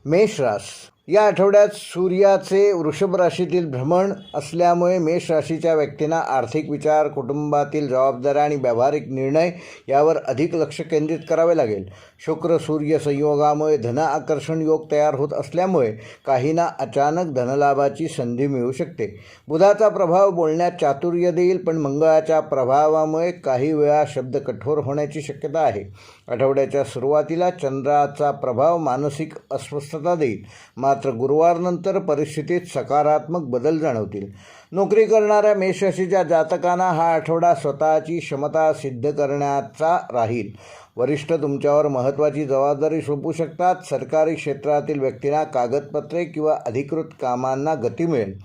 मेष रास या आठवड्यात सूर्याचे वृषभ राशीतील भ्रमण असल्यामुळे मेष राशीच्या व्यक्तींना आर्थिक विचार, कुटुंबातील जबाबदाऱ्या आणि व्यावहारिक निर्णय यावर अधिक लक्ष केंद्रित करावे लागेल. शुक्र सूर्य संयोगामुळे धन आकर्षण योग तयार होत असल्यामुळे काहींना अचानक धनलाभाची संधी मिळू शकते. बुधाचा प्रभाव बोलण्यात चातुर्य देईल, पण मंगळाच्या प्रभावामुळे काही वेळा शब्द कठोर होण्याची शक्यता आहे. आठवड्याच्या सुरुवातीला चंद्राचा प्रभाव मानसिक अस्वस्थता देईल, मात्र गुरुवारनंतर परिस्थितीत सकारात्मक बदल जाणवतील. नोकरी करणाऱ्या मेष राशीच्या जातकांना हा आठवडा स्वतःची क्षमता सिद्ध करण्याचा राहील. वरिष्ठ तुमच्यावर महत्त्वाची जबाबदारी सोपवू शकतात. सरकारी क्षेत्रातील व्यक्तींना कागदपत्रे किंवा अधिकृत कामांना गती मिळेल.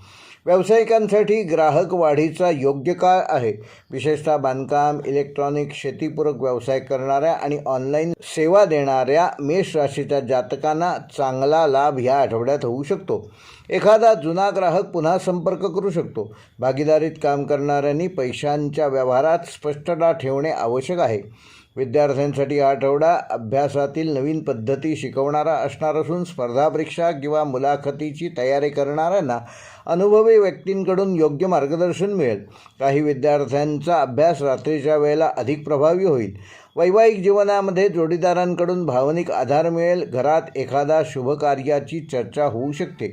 व्यावसायिकांसाठी ग्राहक वाढीचा योग्य काळ आहे. विशेषतः बांधकाम, इलेक्ट्रॉनिक, शेतीपूरक व्यवसाय करणाऱ्या आणि ऑनलाईन सेवा देणाऱ्या मेष राशीच्या जातकांना चांगला लाभ ह्या आठवड्यात होऊ शकतो. एखादा जुना ग्राहक पुन्हा संपर्क करू शकतो. भागीदारीत काम करणाऱ्यांनी पैशांच्या व्यवहारात स्पष्टता ठेवणे आवश्यक आहे. विद्यार्थ्यांसाठी हा आठवडा अभ्यासातील नवीन पद्धती शिकवणारा असणार असून स्पर्धा परीक्षा किंवा मुलाखतीची तयारी करणाऱ्यांना अनुभवी व्यक्तींकडून योग्य मार्गदर्शन मिळेल. काही विद्यार्थ्यांचा अभ्यास रात्रीच्या वेळेला अधिक प्रभावी होईल. वैवाहिक जीवनामध्ये जोडीदारांकडून भावनिक आधार मिळेल. घरात एखादा शुभकार्याची चर्चा होऊ शकते.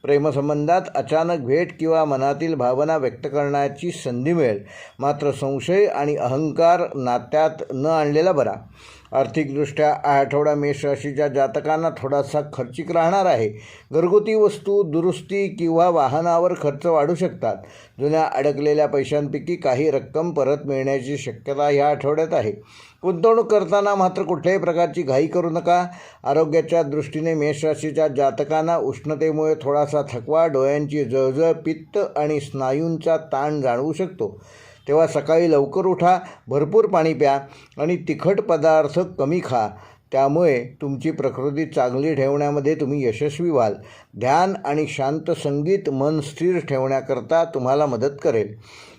प्रेमसंबंधात अचानक भेट किंवा मनातील भावना व्यक्त करण्याची संधी मिळेल, मात्र संशय आणि अहंकार नात्यात न आणलेला बरा. आर्थिकदृष्ट्या हा आठवडा मेष राशीच्या जातकांना थोडासा खर्चिक राहणार आहे. घरगुती वस्तू, दुरुस्ती किंवा वाहनावर खर्च वाढू शकतात. जुन्या अडकलेल्या पैशांपैकी काही रक्कम परत मिळण्याची शक्यता या आठवड्यात आहे. गुंतवणूक करताना मात्र कुठल्याही प्रकारची घाई करू नका. आरोग्याच्या दृष्टीने मेष राशीच्या जातकांना उष्णतेमुळे थोडासा थकवा, डोळ्यांची जळजळ, पित्त आणि स्नायूंचा ताण जाणवू शकतो. तेव्हा सकाळी लवकर उठा, भरपूर पाणी प्या आणि तिखट पदार्थ कमी खा. त्यामुळे तुमची प्रकृती चांगली ठेवण्यामध्ये तुम्ही यशस्वी व्हाल. ध्यान आणि शांत संगीत मन स्थिर ठेवण्याकरता तुम्हाला मदत करेल.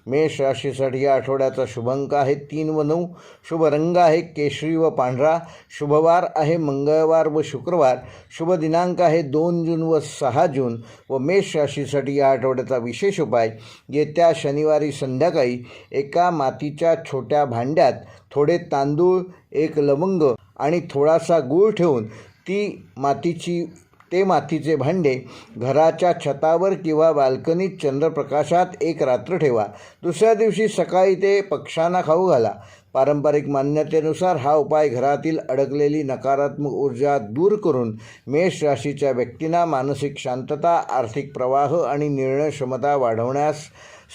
मेष राशीसाठी या आठवड्याचा शुभ अंक आहे 3 व 9. शुभ रंग आहे केशरी व पांढरा. शुभवार आहे मंगळवार व शुक्रवार. शुभ दिनांक आहे 2 जून व 6 जून. व मेष राशीसाठी या आठवड्याचा विशेष उपाय, येत्या शनिवारी संध्याकाळी एका मातीच्या छोट्या भांड्यात थोडे तांदूळ, 1 लवंग आणि थोडासा गूळ ठेवून ते मातीचे भांडे घराच्या छतावर किंवा बाल्कनीत चंद्रप्रकाशात 1 रात्र ठेवा. दुसऱ्या दिवशी सकाळी ते पक्ष्यांना खाऊ घाला. पारंपरिक मान्यतेनुसार हा उपाय घरातील अडकलेली नकारात्मक ऊर्जा दूर करून मेष राशीच्या व्यक्तींना मानसिक शांतता, आर्थिक प्रवाह आणि निर्णय क्षमता वाढवण्यास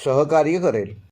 सहकार्य करेल.